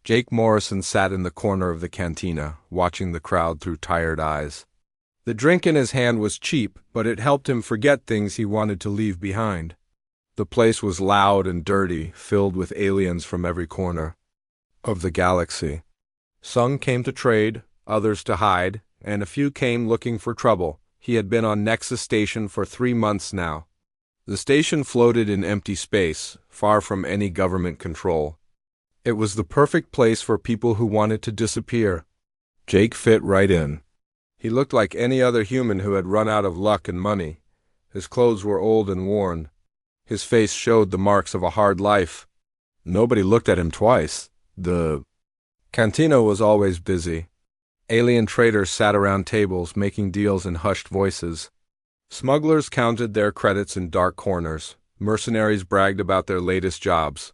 Jake Morrison sat in the corner of the cantina, watching the crowd through tired eyes. The drink in his hand was cheap, but it helped him forget things he wanted to leave behind. The place was loud and dirty, filled with aliens from every corner of the galaxy. Some came to trade, others to hide, and a few came looking for trouble. He had been on Nexus Station for 3 months now. The station floated in empty space, far from any government control. It was the perfect place for people who wanted to disappear. Jake fit right in. He looked like any other human who had run out of luck and money. His clothes were old and worn. His face showed the marks of a hard life. Nobody looked at him twice. The cantina was always busy. Alien traders sat around tables making deals in hushed voices. Smugglers counted their credits in dark corners. Mercenaries bragged about their latest jobs.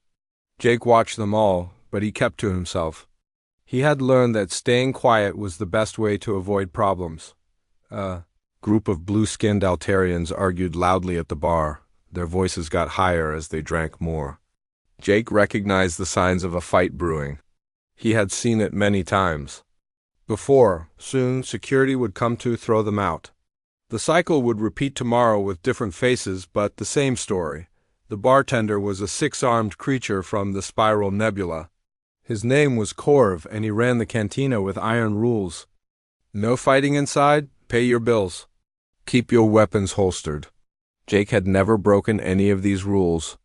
Jake watched them all, but he kept to himself. He had learned that staying quiet was the best way to avoid problems. A group of blue-skinned Altarians argued loudly at the bar. Their voices got higher as they drank more. Jake recognized the signs of a fight brewing. He had seen it many times before. Soon, security would come to throw them out. The cycle would repeat tomorrow with different faces, but the same story. The bartender was a 6-armed creature from the Spiral Nebula. His name was Corv, and he ran the cantina with iron rules. No fighting inside, pay your bills. Keep your weapons holstered. Jake had never broken any of these rules.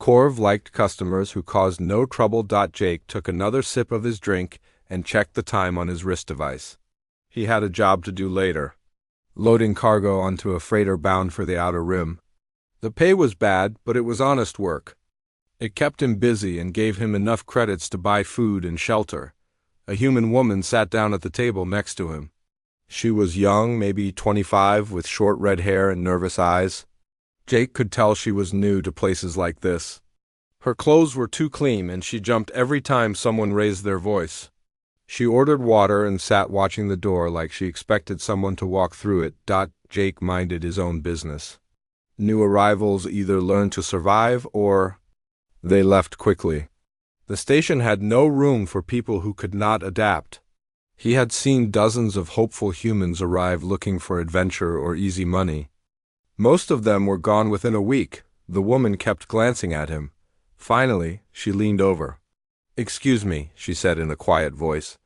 Corv liked customers who caused no trouble. Jake took another sip of his drink and checked the time on his wrist device. He had a job to do later, loading cargo onto a freighter bound for the Outer Rim. The pay was bad, but it was honest work. It kept him busy and gave him enough credits to buy food and shelter. A human woman sat down at the table next to him. She was young, maybe 25, with short red hair and nervous eyes. Jake could tell she was new to places like this. Her clothes were too clean, and she jumped every time someone raised their voice. She ordered water and sat watching the door like she expected someone to walk through it. Jake minded his own business. New arrivals either learned to survive or they left quickly. The station had no room for people who could not adapt. He had seen dozens of hopeful humans arrive looking for adventure or easy money. Most of them were gone within a week. The woman kept glancing at him. Finally, she leaned over. "Excuse me," she said in a quiet voice.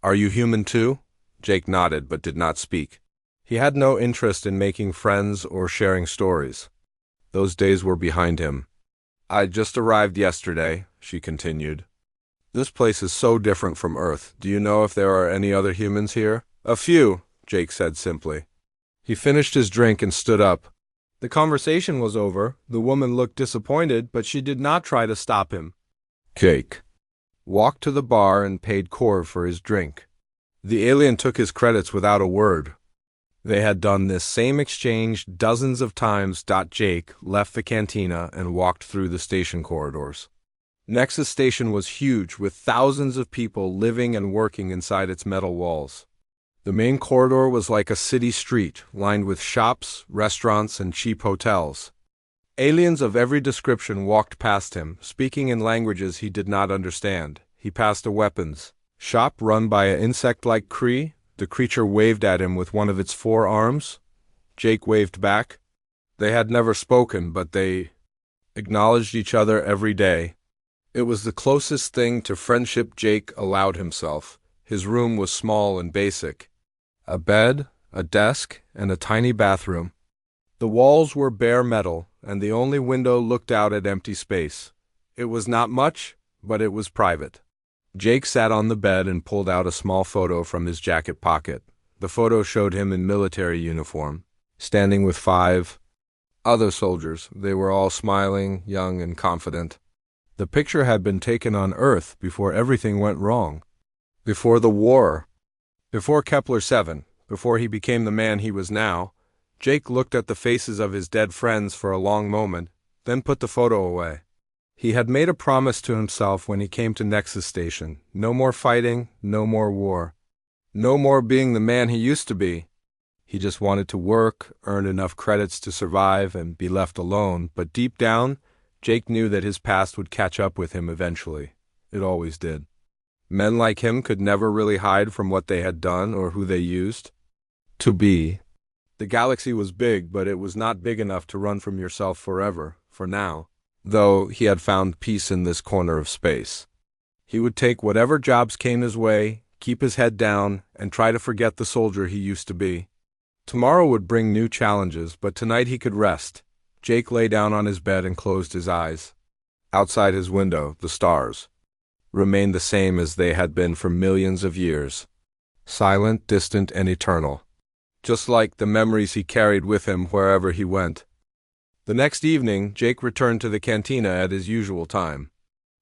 "Are you human too?" Jake nodded but did not speak. He had no interest in making friends or sharing stories. Those days were behind him. "I just arrived yesterday," she continued. "This place is so different from Earth. Do you know if there are any other humans here?" "A few," Jake said simply. He finished his drink and stood up. The conversation was over. The woman looked disappointed, but she did not try to stop him. Jake walked to the bar and paid Corv for his drink. The alien took his credits without a word. They had done this same exchange dozens of times. Jake left the cantina and walked through the station corridors. Nexus Station was huge, with thousands of people living and working inside its metal walls. The main corridor was like a city street, lined with shops, restaurants, and cheap hotels. Aliens of every description walked past him, speaking in languages he did not understand. He passed a weapons shop run by an insect-like Kree. The creature waved at him with one of its 4 arms. Jake waved back. They had never spoken, but they acknowledged each other every day. It was the closest thing to friendship Jake allowed himself. His room was small and basic. A bed, a desk, and a tiny bathroom. The walls were bare metal, and the only window looked out at empty space. It was not much, but it was private. Jake sat on the bed and pulled out a small photo from his jacket pocket. The photo showed him in military uniform, standing with 5 other soldiers. They were all smiling, young, and confident. The picture had been taken on Earth before everything went wrong. Before the war. Before Kepler-7. Before he became the man he was now. Jake looked at the faces of his dead friends for a long moment, then put the photo away. He had made a promise to himself when he came to Nexus Station. No more fighting, no more war. No more being the man he used to be. He just wanted to work, earn enough credits to survive, and be left alone. But deep down, Jake knew that his past would catch up with him eventually. It always did. Men like him could never really hide from what they had done or who they used to be. The galaxy was big, but it was not big enough to run from yourself forever, for now, though he had found peace in this corner of space. He would take whatever jobs came his way, keep his head down, and try to forget the soldier he used to be. Tomorrow would bring new challenges, but tonight he could rest. Jake lay down on his bed and closed his eyes. Outside his window, the stars remained the same as they had been for millions of years. Silent, distant, and eternal. Just like the memories he carried with him wherever he went. The next evening, Jake returned to the cantina at his usual time.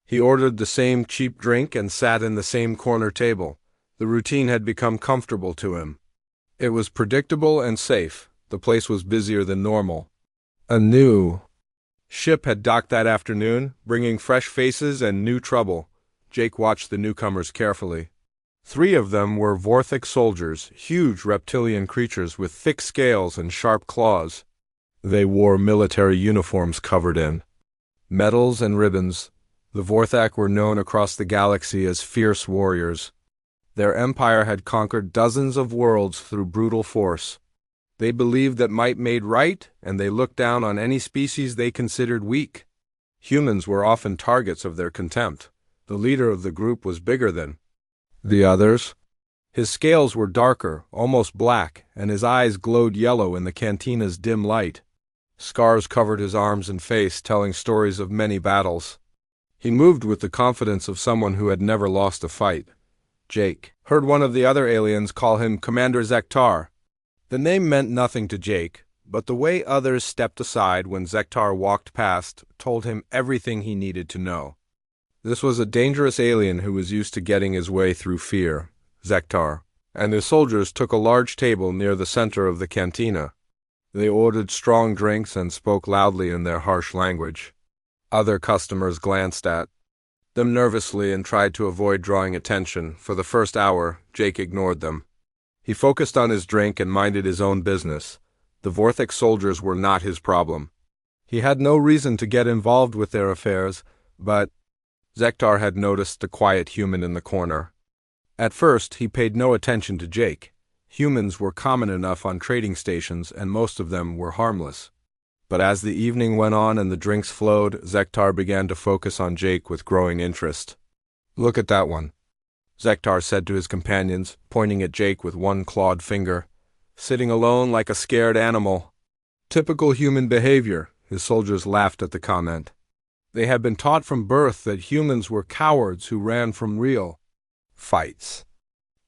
He ordered the same cheap drink and sat in the same corner table. The routine had become comfortable to him. It was predictable and safe. The place was busier than normal. A new ship had docked that afternoon, bringing fresh faces and new trouble. Jake watched the newcomers carefully. 3 of them were Vorthic soldiers, huge reptilian creatures with thick scales and sharp claws. They wore military uniforms covered in medals and ribbons. The Vorthak were known across the galaxy as fierce warriors. Their empire had conquered dozens of worlds through brutal force. They believed that might made right, and they looked down on any species they considered weak. Humans were often targets of their contempt. The leader of the group was bigger than the others. His scales were darker, almost black, and his eyes glowed yellow in the cantina's dim light. Scars covered his arms and face, telling stories of many battles. He moved with the confidence of someone who had never lost a fight. Jake heard one of the other aliens call him Commander Zektar. The name meant nothing to Jake, but the way others stepped aside when Zektar walked past told him everything he needed to know. This was a dangerous alien who was used to getting his way through fear, Zektar, and his soldiers took a large table near the center of the cantina. They ordered strong drinks and spoke loudly in their harsh language. Other customers glanced at them nervously and tried to avoid drawing attention. For the first hour, Jake ignored them. He focused on his drink and minded his own business. The Vorthic soldiers were not his problem. He had no reason to get involved with their affairs, but Zektar had noticed the quiet human in the corner. At first, he paid no attention to Jake. Humans were common enough on trading stations, and most of them were harmless. But as the evening went on and the drinks flowed, Zektar began to focus on Jake with growing interest. "Look at that one," Zektar said to his companions, pointing at Jake with one clawed finger. "Sitting alone like a scared animal." Typical human behavior, his soldiers laughed at the comment. They had been taught from birth that humans were cowards who ran from real fights.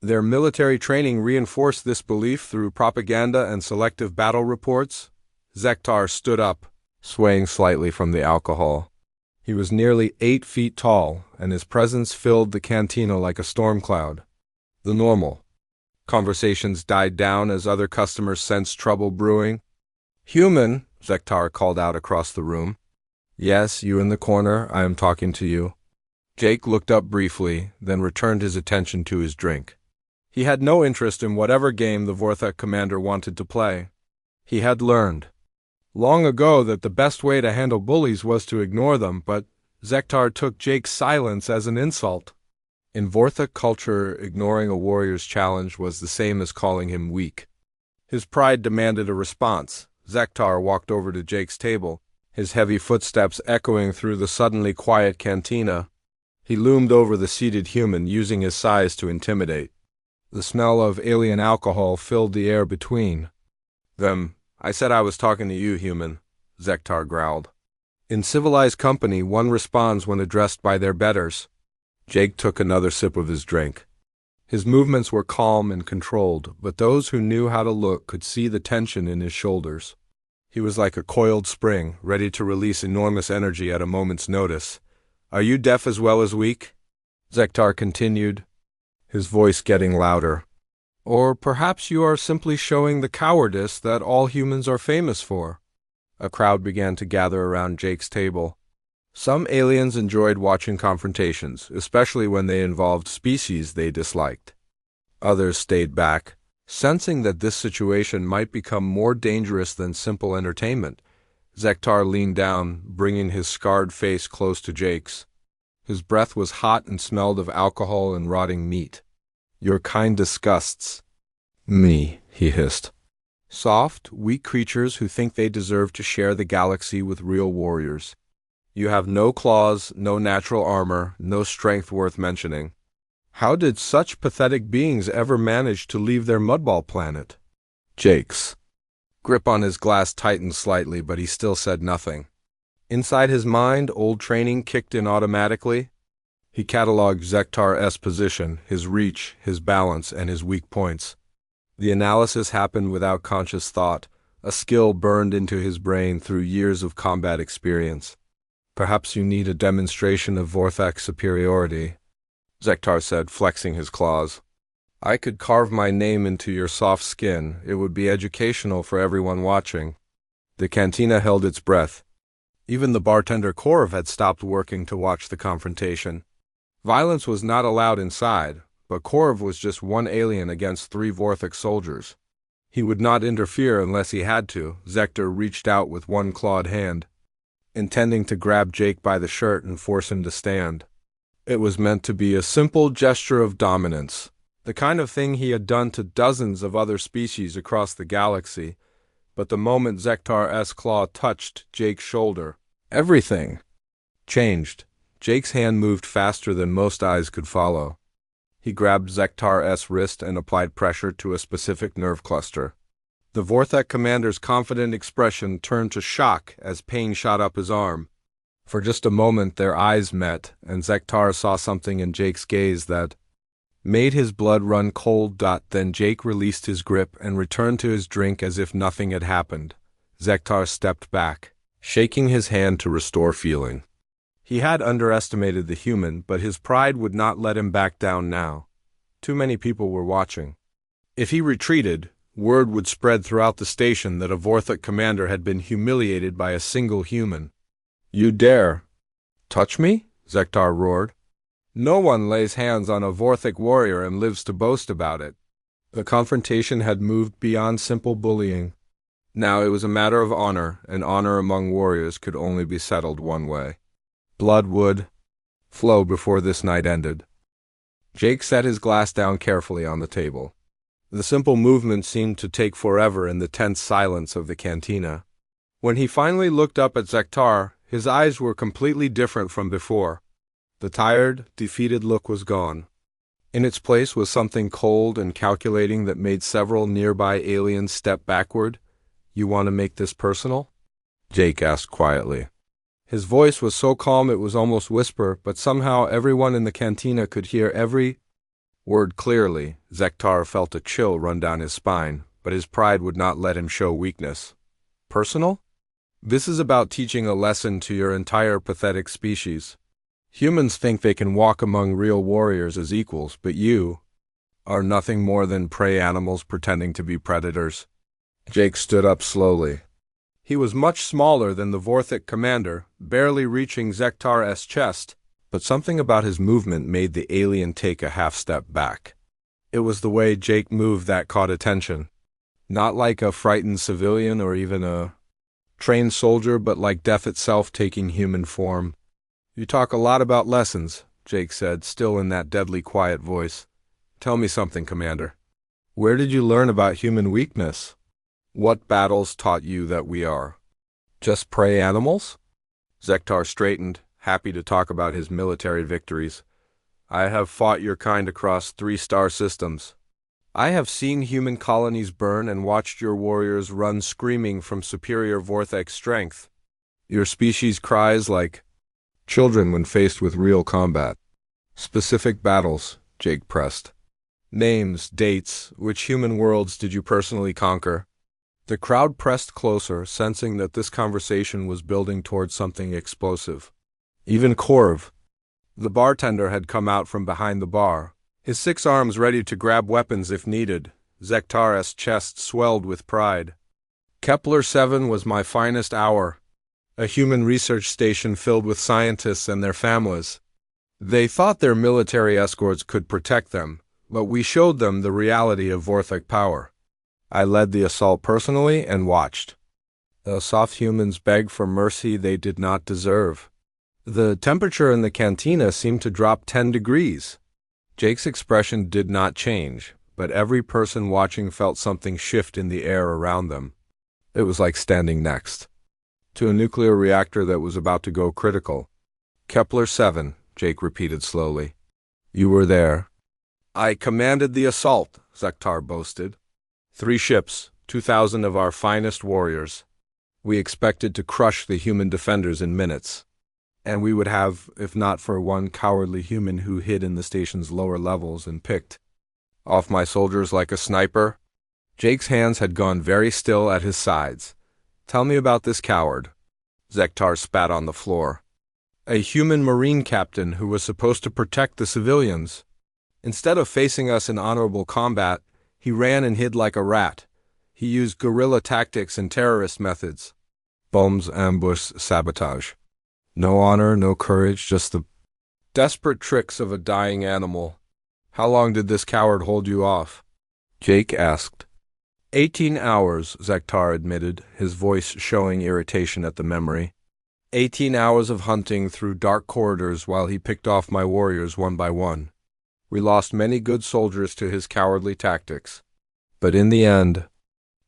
Their military training reinforced this belief through propaganda and selective battle reports. Zektar stood up, swaying slightly from the alcohol. He was nearly 8 feet tall, and his presence filled the cantina like a storm cloud. The normal conversations died down as other customers sensed trouble brewing. "Human," Zektar called out across the room. "Yes, you in the corner, I am talking to you." Jake looked up briefly, then returned his attention to his drink. He had no interest in whatever game the Vorthak commander wanted to play. He had learned long ago that the best way to handle bullies was to ignore them, but Zektar took Jake's silence as an insult. In Vorthak culture, ignoring a warrior's challenge was the same as calling him weak. His pride demanded a response. Zektar walked over to Jake's table, his heavy footsteps echoing through the suddenly quiet cantina. He loomed over the seated human, using his size to intimidate. The smell of alien alcohol filled the air between them. "I said I was talking to you, human," Zektar growled. In civilized company, one responds when addressed by their betters. Jake took another sip of his drink. His movements were calm and controlled, but those who knew how to look could see the tension in his shoulders. He was like a coiled spring, ready to release enormous energy at a moment's notice. "Are you deaf as well as weak?" Zektar continued, his voice getting louder. "Or perhaps you are simply showing the cowardice that all humans are famous for." A crowd began to gather around Jake's table. Some aliens enjoyed watching confrontations, especially when they involved species they disliked. Others stayed back, sensing that this situation might become more dangerous than simple entertainment. Zektar leaned down, bringing his scarred face close to Jake's. His breath was hot and smelled of alcohol and rotting meat. "Your kind disgusts me," he hissed. "Soft, weak creatures who think they deserve to share the galaxy with real warriors. You have no claws, no natural armor, no strength worth mentioning. How did such pathetic beings ever manage to leave their mudball planet?" Jake's grip on his glass tightened slightly, but he still said nothing. Inside his mind, old training kicked in automatically. He catalogued Zektar's position, his reach, his balance, and his weak points. The analysis happened without conscious thought, a skill burned into his brain through years of combat experience. "Perhaps you need a demonstration of Vorthak superiority," Zektar said, flexing his claws. "I could carve my name into your soft skin. It would be educational for everyone watching." The cantina held its breath. Even the bartender Korv had stopped working to watch the confrontation. Violence was not allowed inside, but Korv was just one alien against 3 Vorthak soldiers. He would not interfere unless he had to. Zektar reached out with one clawed hand, intending to grab Jake by the shirt and force him to stand. It was meant to be a simple gesture of dominance, the kind of thing he had done to dozens of other species across the galaxy. But the moment Zektar's claw touched Jake's shoulder, everything changed. Jake's hand moved faster than most eyes could follow. He grabbed Zektar's wrist and applied pressure to a specific nerve cluster. The Vorthak commander's confident expression turned to shock as pain shot up his arm. For just a moment their eyes met, and Zektar saw something in Jake's gaze that made his blood run cold. Then Jake released his grip and returned to his drink as if nothing had happened. Zektar stepped back, shaking his hand to restore feeling. He had underestimated the human, but his pride would not let him back down now. Too many people were watching. If he retreated, word would spread throughout the station that a Vorthak commander had been humiliated by a single human. "You dare touch me?" Zektar roared. "No one lays hands on a Vorthak warrior and lives to boast about it." The confrontation had moved beyond simple bullying. Now it was a matter of honor, and honor among warriors could only be settled one way. Blood would flow before this night ended. Jake set his glass down carefully on the table. The simple movement seemed to take forever in the tense silence of the cantina. When he finally looked up at Zektar, his eyes were completely different from before. The tired, defeated look was gone. In its place was something cold and calculating that made several nearby aliens step backward. "You want to make this personal?" Jake asked quietly. His voice was so calm it was almost whisper, but somehow everyone in the cantina could hear every word clearly. Zektar felt a chill run down his spine, but his pride would not let him show weakness. "Personal? This is about teaching a lesson to your entire pathetic species. Humans think they can walk among real warriors as equals, but you are nothing more than prey animals pretending to be predators." Jake stood up slowly. He was much smaller than the Vorthak commander, barely reaching Zektar's chest, but something about his movement made the alien take a half step back. It was the way Jake moved that caught attention. Not like a frightened civilian or even a trained soldier, but like death itself taking human form. "You talk a lot about lessons," Jake said, still in that deadly quiet voice. "Tell me something, Commander. Where did you learn about human weakness? What battles taught you that we are just prey animals?" Zektar straightened, happy to talk about his military victories. "I have fought your kind across 3 star systems. I have seen human colonies burn and watched your warriors run screaming from superior Vorthak strength. Your species cries like children when faced with real combat." "Specific battles," Jake pressed. "Names, dates, which human worlds did you personally conquer?" The crowd pressed closer, sensing that this conversation was building towards something explosive. Even Korv, the bartender, had come out from behind the bar, his 6 arms ready to grab weapons if needed. Zektar's chest swelled with pride. "Kepler 7 was my finest hour, a human research station filled with scientists and their families. They thought their military escorts could protect them, but we showed them the reality of Vorthak power. I led the assault personally and watched the soft humans beg for mercy they did not deserve. The temperature in the cantina seemed to drop 10 degrees. Jake's expression did not change, but every person watching felt something shift in the air around them. It was like standing next to a nuclear reactor that was about to go critical. Kepler 7, Jake repeated slowly. You were there. I commanded the assault, Zektar boasted. 3 ships, 2,000 of our finest warriors. We expected to crush the human defenders in minutes. And we would have, if not for one cowardly human who hid in the station's lower levels and picked off my soldiers like a sniper. Jake's hands had gone very still at his sides. Tell me about this coward. Zektar spat on the floor. A human marine captain who was supposed to protect the civilians. Instead of facing us in honorable combat, he ran and hid like a rat. He used guerrilla tactics and terrorist methods. Bombs, ambush, sabotage. No honor, no courage, just the desperate tricks of a dying animal. How long did this coward hold you off? Jake asked. 18 hours, Zektar admitted, his voice showing irritation at the memory. 18 hours of hunting through dark corridors while he picked off my warriors one by one. We lost many good soldiers to his cowardly tactics. But in the end,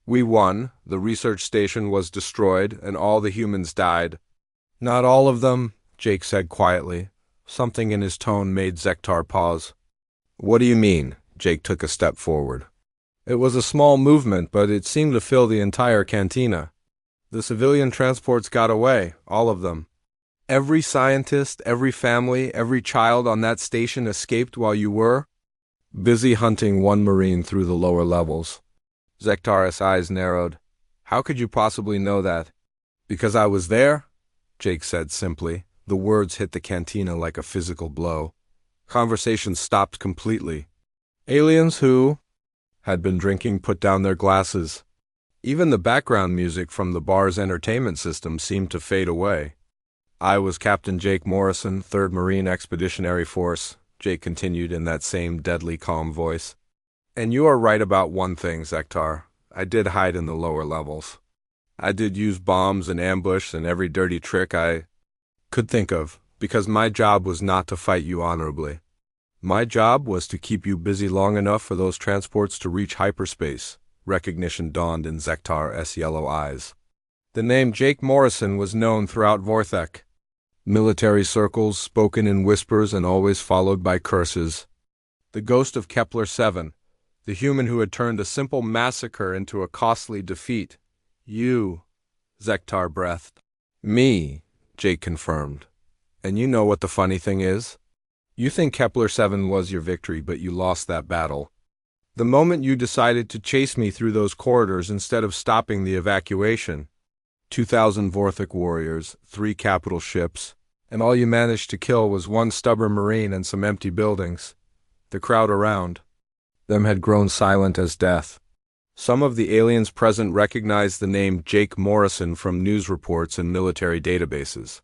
we won, the research station was destroyed, and all the humans died. Not all of them, Jake said quietly. Something in his tone made Zektar pause. What do you mean? Jake took a step forward. It was a small movement, but it seemed to fill the entire cantina. The civilian transports got away, all of them. Every scientist, every family, every child on that station escaped while you were busy hunting one Marine through the lower levels. Zektar's eyes narrowed. How could you possibly know that? Because I was there? Jake said simply. The words hit the cantina like a physical blow. Conversation stopped completely. Aliens who had been drinking put down their glasses. Even the background music from the bar's entertainment system seemed to fade away. I was Captain Jake Morrison, 3rd Marine Expeditionary Force, Jake continued in that same deadly calm voice. And you are right about one thing, Zektar. I did hide in the lower levels. I did use bombs and ambush and every dirty trick I could think of, because my job was not to fight you honorably. My job was to keep you busy long enough for those transports to reach hyperspace. Recognition dawned in Zektar's yellow eyes. The name Jake Morrison was known throughout Vorthek. Military circles, spoken in whispers and always followed by curses. The ghost of Kepler 7, the human who had turned a simple massacre into a costly defeat. You, Zektar breathed. Me, Jake confirmed. And you know what the funny thing is? You think Kepler 7 was your victory, but you lost that battle. The moment you decided to chase me through those corridors instead of stopping the evacuation. 2,000 Vorthek warriors, 3 capital ships, and all you managed to kill was one stubborn Marine and some empty buildings. The crowd around them had grown silent as death. Some of the aliens present recognized the name Jake Morrison from news reports and military databases.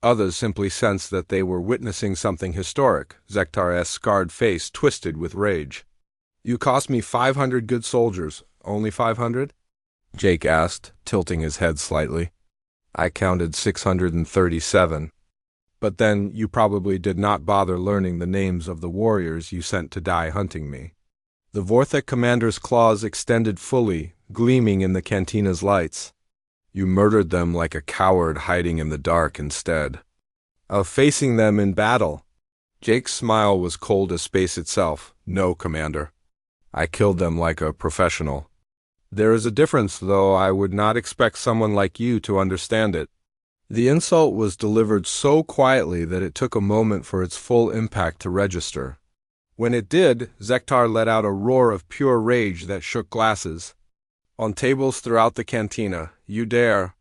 Others simply sensed that they were witnessing something historic. Zektar's scarred face twisted with rage. You cost me 500 good soldiers. Only 500? Jake asked, tilting his head slightly. I counted 637. But then you probably did not bother learning the names of the warriors you sent to die hunting me. The Vorthek commander's claws extended fully, gleaming in the cantina's lights. You murdered them like a coward hiding in the dark instead of facing them in battle. Jake's smile was cold as space itself. No, Commander. I killed them like a professional. There is a difference, though I would not expect someone like you to understand it. The insult was delivered so quietly that it took a moment for its full impact to register. When it did, Zektar let out a roar of pure rage that shook glasses. On tables throughout the cantina, you dare,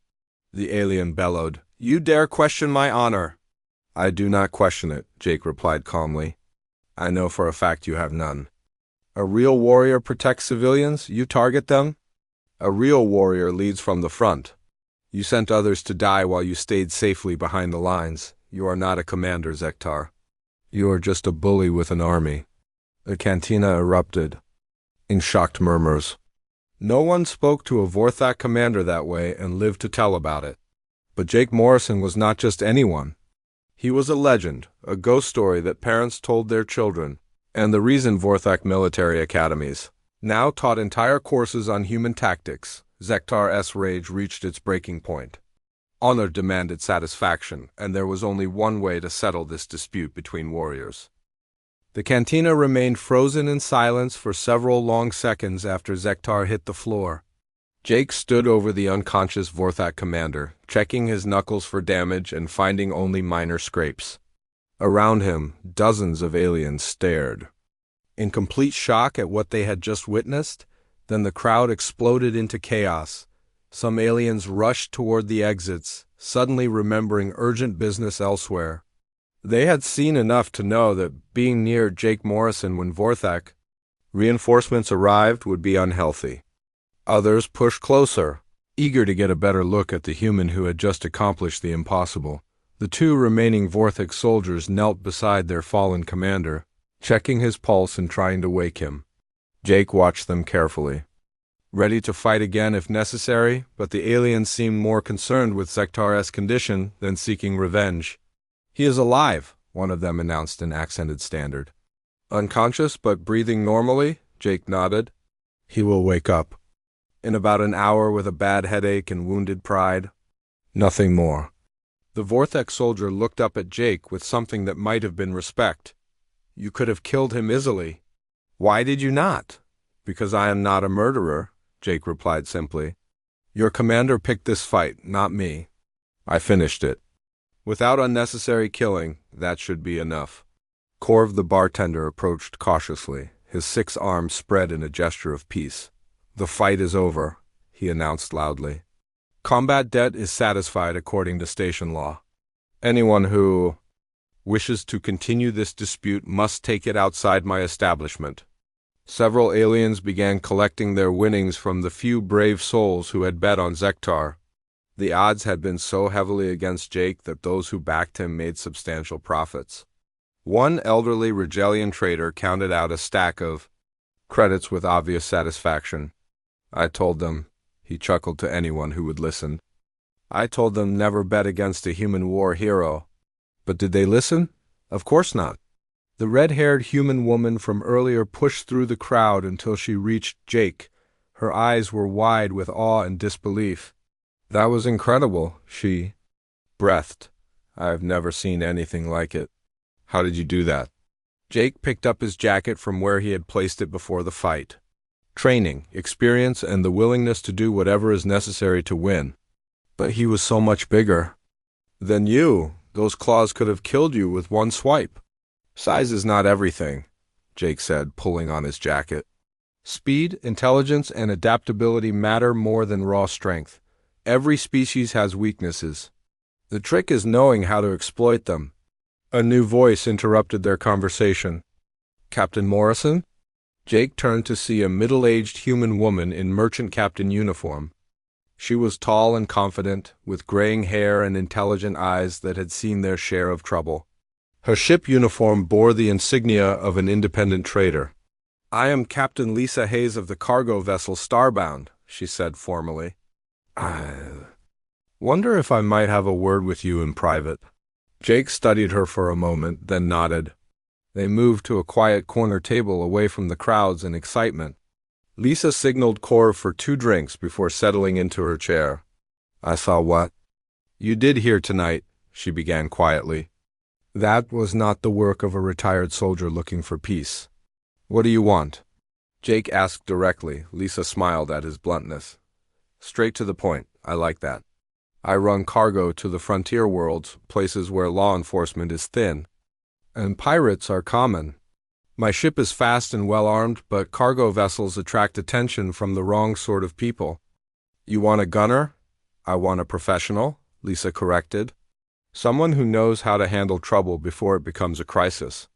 the alien bellowed, you dare question my honor. I do not question it, Jake replied calmly. I know for a fact you have none. A real warrior protects civilians, you target them? A real warrior leads from the front. You sent others to die while you stayed safely behind the lines. You are not a commander, Zektar. You are just a bully with an army. The cantina erupted in shocked murmurs. No one spoke to a Vorthak commander that way and lived to tell about it. But Jake Morrison was not just anyone. He was a legend, a ghost story that parents told their children, and the reason Vorthak military academies now taught entire courses on human tactics. Zektar's rage reached its breaking point. Honor demanded satisfaction, and there was only one way to settle this dispute between warriors. The cantina remained frozen in silence for several long seconds after Zektar hit the floor. Jake stood over the unconscious Vorthak commander, checking his knuckles for damage and finding only minor scrapes. Around him, dozens of aliens stared. In complete shock at what they had just witnessed, then the crowd exploded into chaos. Some aliens rushed toward the exits, suddenly remembering urgent business elsewhere. They had seen enough to know that being near Jake Morrison when Vorthak reinforcements arrived would be unhealthy. Others pushed closer, eager to get a better look at the human who had just accomplished the impossible. The two remaining Vorthak soldiers knelt beside their fallen commander, checking his pulse and trying to wake him. Jake watched them carefully, ready to fight again if necessary, but the aliens seemed more concerned with Zektar's condition than seeking revenge. "He is alive," one of them announced in accented standard. "Unconscious but breathing normally?" Jake nodded. "He will wake up in about an hour with a bad headache and wounded pride. Nothing more." The Vorthak soldier looked up at Jake with something that might have been respect. "You could have killed him easily." "Why did you not?" "Because I am not a murderer," Jake replied simply. "Your commander picked this fight, not me. I finished it. Without unnecessary killing, that should be enough." Korv the bartender approached cautiously, his 6 arms spread in a gesture of peace. "The fight is over," he announced loudly. "Combat debt is satisfied according to station law. Anyone who wishes to continue this dispute must take it outside my establishment." Several aliens began collecting their winnings from the few brave souls who had bet on Zektar. The odds had been so heavily against Jake that those who backed him made substantial profits. One elderly Rigelian trader counted out a stack of credits with obvious satisfaction. "I told them," he chuckled to anyone who would listen. "I told them never bet against a human war hero." But did they listen? Of course not. The red-haired human woman from earlier pushed through the crowd until she reached Jake. Her eyes were wide with awe and disbelief. "That was incredible," she breathed. "I've never seen anything like it." "How did you do that?" Jake picked up his jacket from where he had placed it before the fight. "Training, experience, and the willingness to do whatever is necessary to win." "But he was so much bigger." "Than you. Those claws could have killed you with one swipe." "Size is not everything," Jake said, pulling on his jacket. "Speed, intelligence, and adaptability matter more than raw strength. Every species has weaknesses. The trick is knowing how to exploit them." A new voice interrupted their conversation. "Captain Morrison?" Jake turned to see a middle-aged human woman in merchant captain uniform. She was tall and confident, with graying hair and intelligent eyes that had seen their share of trouble. Her ship uniform bore the insignia of an independent trader. "I am Captain Lisa Hayes of the cargo vessel Starbound," she said formally. "I wonder if I might have a word with you in private." Jake studied her for a moment, then nodded. They moved to a quiet corner table away from the crowds and excitement. Lisa signaled Korv for 2 drinks before settling into her chair. "I saw what you did here tonight," she began quietly. "That was not the work of a retired soldier looking for peace." "What do you want?" Jake asked directly. Lisa smiled at his bluntness. "Straight to the point. I like that. I run cargo to the frontier worlds, places where law enforcement is thin, and pirates are common. My ship is fast and well-armed, but cargo vessels attract attention from the wrong sort of people." "You want a gunner?" "I want a professional," Lisa corrected. "Someone who knows how to handle trouble before it becomes a crisis.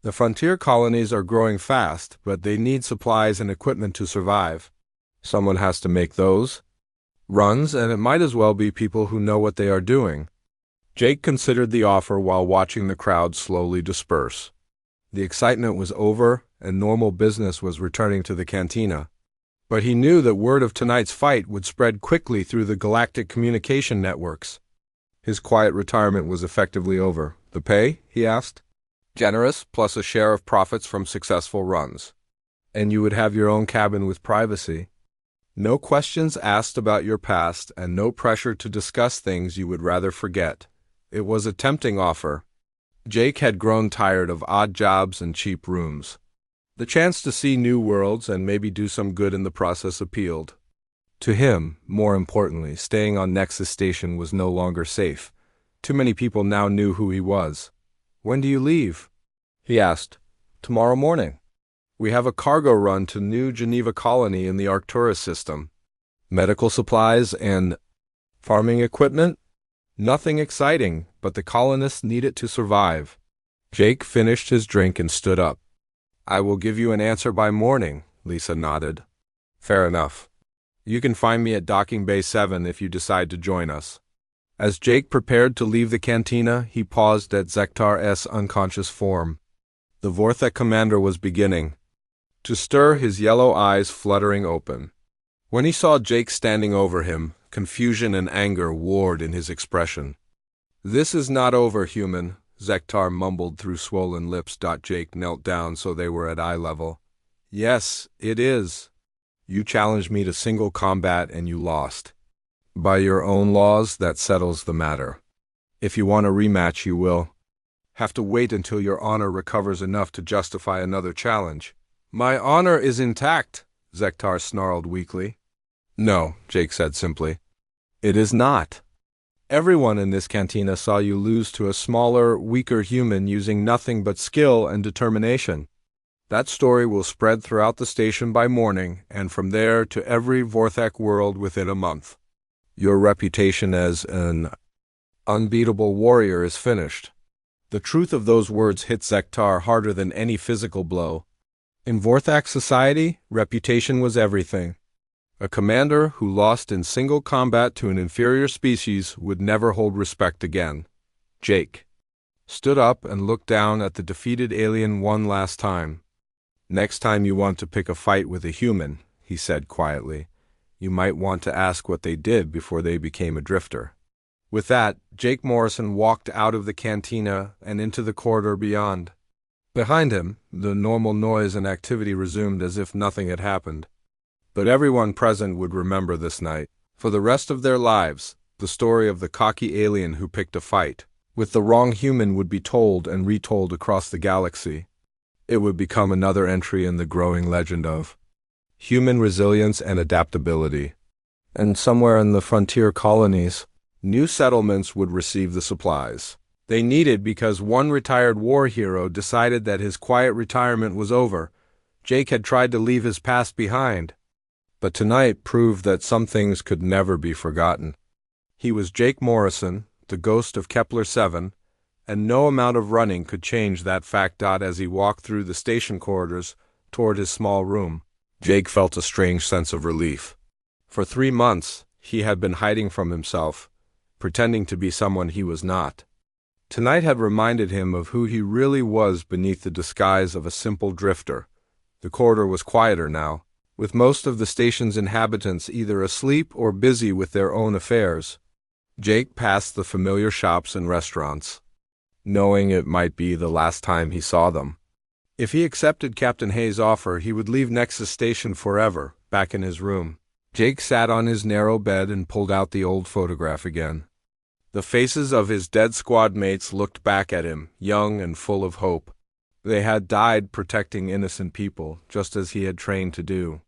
The frontier colonies are growing fast, but they need supplies and equipment to survive. Someone has to make those runs, and it might as well be people who know what they are doing." Jake considered the offer while watching the crowd slowly disperse. The excitement was over, and normal business was returning to the cantina. But he knew that word of tonight's fight would spread quickly through the galactic communication networks. His quiet retirement was effectively over. The pay? He asked. Generous, plus a share of profits from successful runs. And you would have your own cabin with privacy. No questions asked about your past, and no pressure to discuss things you would rather forget. It was a tempting offer. Jake had grown tired of odd jobs and cheap rooms. The chance to see new worlds and maybe do some good in the process appealed. To him, more importantly, staying on Nexus Station was no longer safe. Too many people now knew who he was. "When do you leave?" he asked. "Tomorrow morning. We have a cargo run to New Geneva Colony in the Arcturus system. Medical supplies and farming equipment? Nothing exciting, but the colonists need it to survive." Jake finished his drink and stood up. "I will give you an answer by morning," Lisa nodded. "Fair enough. You can find me at Docking Bay 7 if you decide to join us." As Jake prepared to leave the cantina, he paused at Zektar's unconscious form. The Vorthek commander was beginning to stir, his yellow eyes fluttering open. When he saw Jake standing over him, confusion and anger warred in his expression. "This is not over, human," Zektar mumbled through swollen lips. Jake knelt down so they were at eye level. "Yes, it is. You challenged me to single combat and you lost. By your own laws, that settles the matter. If you want a rematch, you will have to wait until your honor recovers enough to justify another challenge." "My honor is intact," Zektar snarled weakly. "No," Jake said simply. "It is not. Everyone in this cantina saw you lose to a smaller, weaker human using nothing but skill and determination. That story will spread throughout the station by morning, and from there to every Vorthek world within a month. Your reputation as an unbeatable warrior is finished." The truth of those words hit Zektar harder than any physical blow. In Vorthak society, reputation was everything. A commander who lost in single combat to an inferior species would never hold respect again. Jake stood up and looked down at the defeated alien one last time. "Next time you want to pick a fight with a human," he said quietly, "you might want to ask what they did before they became a drifter." With that, Jake Morrison walked out of the cantina and into the corridor beyond. Behind him, the normal noise and activity resumed as if nothing had happened. But everyone present would remember this night. For the rest of their lives, the story of the cocky alien who picked a fight with the wrong human would be told and retold across the galaxy. It would become another entry in the growing legend of human resilience and adaptability. And somewhere in the frontier colonies, new settlements would receive the supplies they needed because one retired war hero decided that his quiet retirement was over. Jake had tried to leave his past behind, but tonight proved that some things could never be forgotten. He was Jake Morrison, the ghost of Kepler 7, and no amount of running could change that fact. As he walked through the station corridors toward his small room, Jake felt a strange sense of relief. For 3 months, he had been hiding from himself, pretending to be someone he was not. Tonight had reminded him of who he really was beneath the disguise of a simple drifter. The corridor was quieter now, with most of the station's inhabitants either asleep or busy with their own affairs. Jake passed the familiar shops and restaurants, knowing it might be the last time he saw them. If he accepted Captain Hayes' offer, he would leave Nexus Station forever, back in his room. Jake sat on his narrow bed and pulled out the old photograph again. The faces of his dead squad mates looked back at him, young and full of hope. They had died protecting innocent people, just as he had trained to do.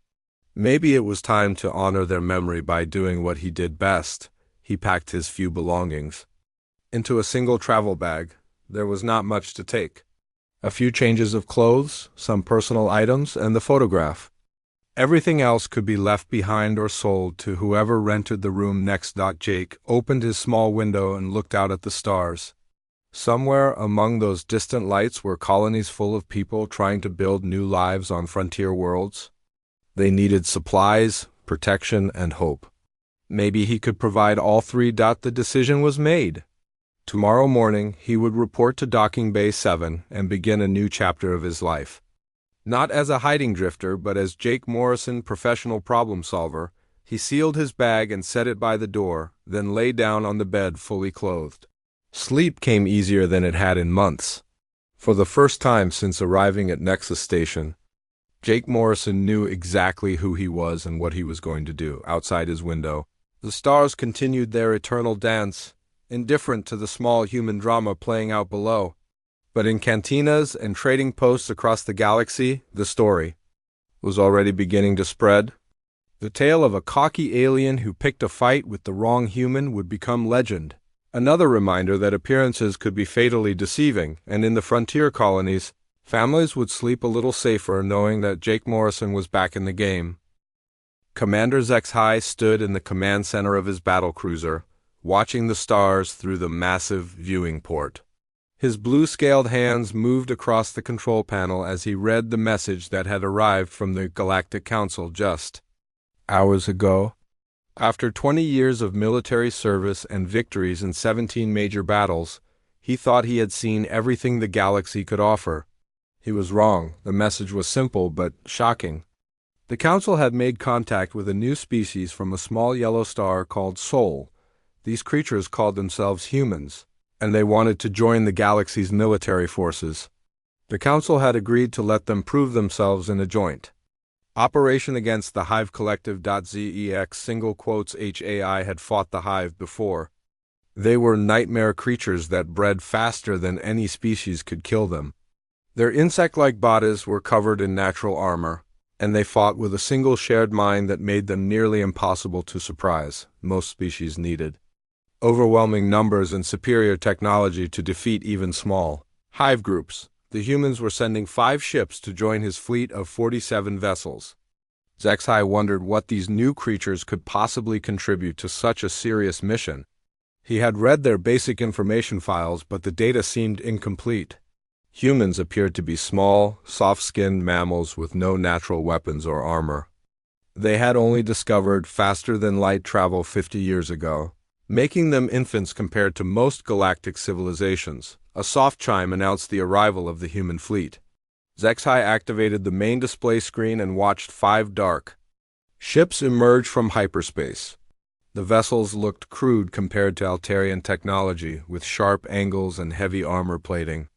Maybe it was time to honor their memory by doing what he did best. He packed his few belongings into a single travel bag. There was not much to take. A few changes of clothes, some personal items, and the photograph. Everything else could be left behind or sold to whoever rented the room next. Jake opened his small window and looked out at the stars. Somewhere among those distant lights were colonies full of people trying to build new lives on frontier worlds. They needed supplies, protection, and hope. Maybe he could provide all three. The decision was made. Tomorrow morning, he would report to Docking Bay 7 and begin a new chapter of his life. Not as a hiding drifter, but as Jake Morrison, professional problem solver. He sealed his bag and set it by the door, then lay down on the bed fully clothed. Sleep came easier than it had in months. For the first time since arriving at Nexus Station, Jake Morrison knew exactly who he was and what he was going to do. Outside his window, the stars continued their eternal dance, indifferent to the small human drama playing out below. But in cantinas and trading posts across the galaxy, the story was already beginning to spread. The tale of a cocky alien who picked a fight with the wrong human would become legend. Another reminder that appearances could be fatally deceiving, and in the frontier colonies, families would sleep a little safer knowing that Jake Morrison was back in the game. Commander ZXHY stood in the command center of his battlecruiser, watching the stars through the massive viewing port. His blue-scaled hands moved across the control panel as he read the message that had arrived from the Galactic Council just hours ago. After 20 years of military service and victories in 17 major battles, he thought he had seen everything the galaxy could offer. He was wrong. The message was simple but shocking. The Council had made contact with a new species from a small yellow star called Sol. These creatures called themselves humans, and they wanted to join the galaxy's military forces. The Council had agreed to let them prove themselves in a joint operation against the Hive Collective. ZEX single quotes HAI had fought the Hive before. They were nightmare creatures that bred faster than any species could kill them. Their insect-like bodies were covered in natural armor, and they fought with a single shared mind that made them nearly impossible to surprise. Most species needed overwhelming numbers and superior technology to defeat even small hive groups. The humans were sending 5 ships to join his fleet of 47 vessels. ZXHY wondered what these new creatures could possibly contribute to such a serious mission. He had read their basic information files, but the data seemed incomplete. Humans appeared to be small, soft-skinned mammals with no natural weapons or armor. They had only discovered faster-than-light travel 50 years ago, making them infants compared to most galactic civilizations. A soft chime announced the arrival of the human fleet. ZXHY activated the main display screen and watched 5 dark ships emerge from hyperspace. The vessels looked crude compared to Altarian technology, with sharp angles and heavy armor plating.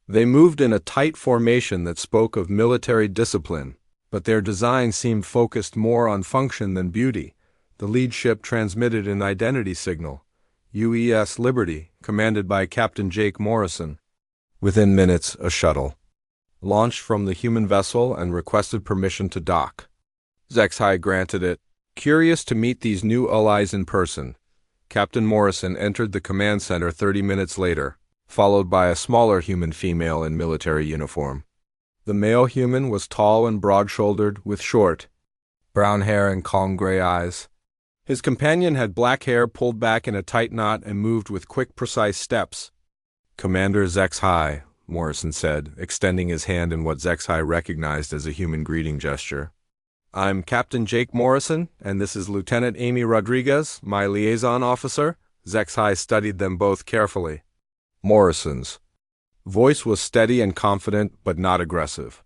They moved in a tight formation that spoke of military discipline, but their design seemed focused more on function than beauty. The lead ship transmitted an identity signal, UES Liberty, commanded by Captain Jake Morrison. Within minutes, a shuttle launched from the human vessel and requested permission to dock. ZXHY granted it. Curious to meet these new allies in person, Captain Morrison entered the command center 30 minutes later, followed by a smaller human female in military uniform. The male human was tall and broad-shouldered, with short, brown hair and calm gray eyes. His companion had black hair pulled back in a tight knot and moved with quick, precise steps. "Commander ZXHY," Morrison said, extending his hand in what ZXHY recognized as a human greeting gesture. "I'm Captain Jake Morrison, and this is Lieutenant Amy Rodriguez, my liaison officer." ZXHY studied them both carefully. Morrison's voice was steady and confident, but not aggressive.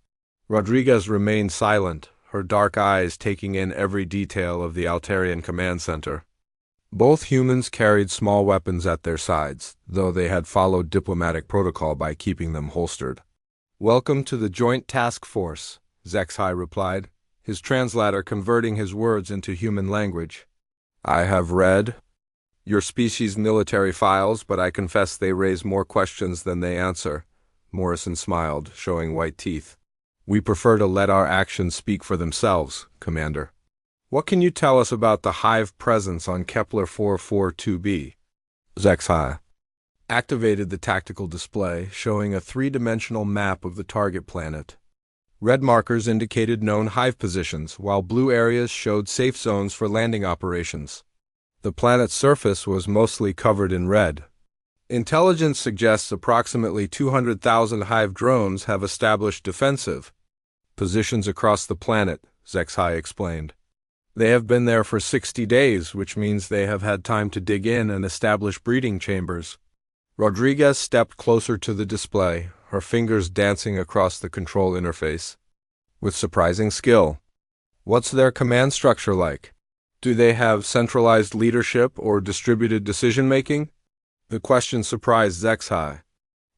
Rodriguez remained silent, her dark eyes taking in every detail of the Altarian command center. Both humans carried small weapons at their sides, though they had followed diplomatic protocol by keeping them holstered. "Welcome to the Joint Task Force," ZXHY replied, his translator converting his words into human language. "I have read your species' military files, but I confess they raise more questions than they answer." Morrison smiled, showing white teeth. "We prefer to let our actions speak for themselves, Commander. What can you tell us about the Hive presence on Kepler 442b? ZXHY activated the tactical display, showing a 3-dimensional map of the target planet. Red markers indicated known Hive positions, while blue areas showed safe zones for landing operations. The planet's surface was mostly covered in red. Intelligence suggests approximately 200,000 Hive drones have established defensive positions across the planet, ZXHY explained. They have been there for 60 days, which means they have had time to dig in and establish breeding chambers. Rodriguez stepped closer to the display, her fingers dancing across the control interface. With surprising skill. "What's their command structure like? Do they have centralized leadership or distributed decision-making?" The question surprised Zexhai.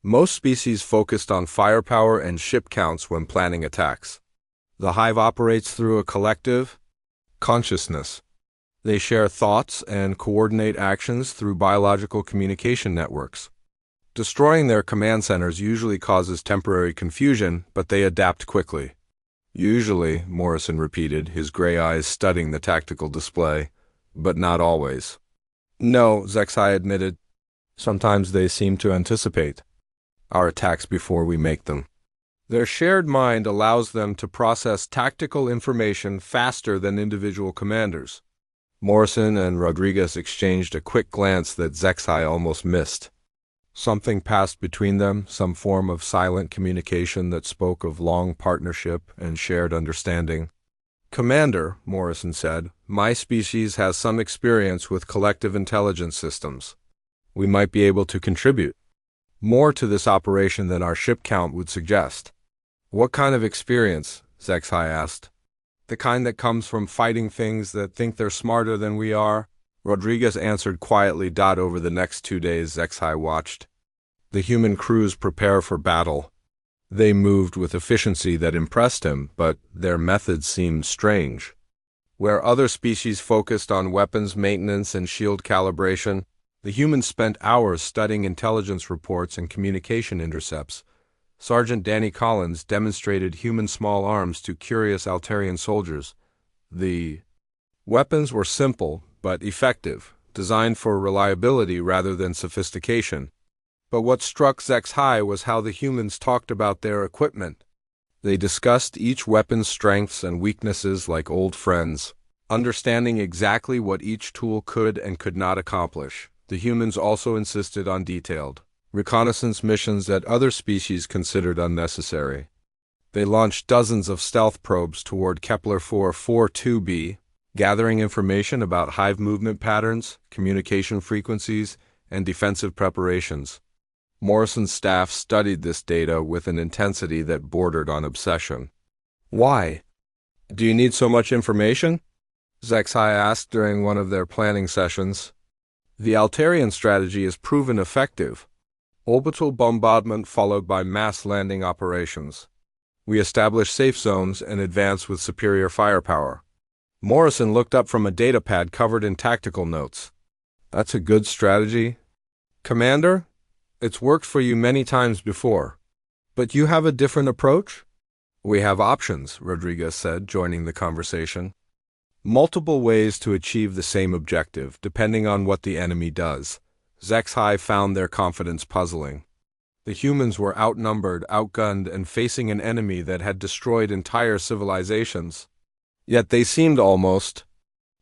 Most species focused on firepower and ship counts when planning attacks. The hive operates through a collective consciousness. They share thoughts and coordinate actions through biological communication networks. Destroying their command centers usually causes temporary confusion, but they adapt quickly. Usually, Morrison repeated, his gray eyes studying the tactical display, but not always. No, Zexhai admitted. Sometimes they seem to anticipate our attacks before we make them. Their shared mind allows them to process tactical information faster than individual commanders. Morrison and Rodriguez exchanged a quick glance that Zexhai almost missed. Something passed between them, some form of silent communication that spoke of long partnership and shared understanding. Commander, Morrison said, my species has some experience with collective intelligence systems. We might be able to contribute more to this operation than our ship count would suggest. What kind of experience? Zexhai asked. The kind that comes from fighting things that think they're smarter than we are? Rodriguez answered quietly. Over the next 2 days, Zexhai watched the human crews prepare for battle. They moved with efficiency that impressed him, but their methods seemed strange. Where other species focused on weapons maintenance and shield calibration, the humans spent hours studying intelligence reports and communication intercepts. Sergeant Danny Collins demonstrated human small arms to curious Altarian soldiers. The weapons were simple but effective, designed for reliability rather than sophistication. But what struck Zexhai was how the humans talked about their equipment. They discussed each weapon's strengths and weaknesses like old friends, understanding exactly what each tool could and could not accomplish. The humans also insisted on detailed reconnaissance missions that other species considered unnecessary. They launched dozens of stealth probes toward Kepler 442b, gathering information about hive movement patterns, communication frequencies, and defensive preparations. Morrison's staff studied this data with an intensity that bordered on obsession. Why? Do you need so much information? Zexhai asked during one of their planning sessions. The Altarian strategy is proven effective. Orbital bombardment followed by mass landing operations. We establish safe zones and advance with superior firepower. Morrison looked up from a datapad covered in tactical notes. That's a good strategy. Commander, it's worked for you many times before. But you have a different approach? We have options, Rodriguez said, joining the conversation. Multiple ways to achieve the same objective, depending on what the enemy does. Zexhai found their confidence puzzling. The humans were outnumbered, outgunned, and facing an enemy that had destroyed entire civilizations. Yet they seemed almost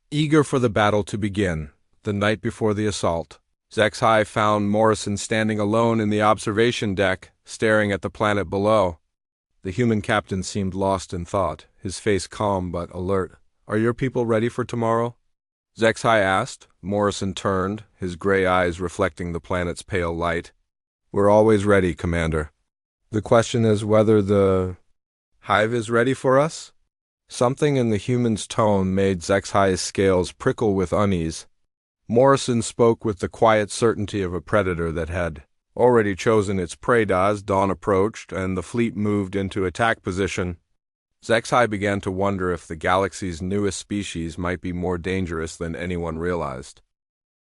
eager for the battle to begin. The night before the assault, Zexhai found Morrison standing alone in the observation deck, staring at the planet below. The human captain seemed lost in thought, his face calm but alert. Are your people ready for tomorrow? Zexhai asked. Morrison turned, his gray eyes reflecting the planet's pale light. We're always ready, Commander. The question is whether the hive is ready for us? Something in the human's tone made Zexhai's scales prickle with unease. Morrison spoke with the quiet certainty of a predator that had already chosen its prey. As dawn approached and the fleet moved into attack position, Zexhai began to wonder if the galaxy's newest species might be more dangerous than anyone realized.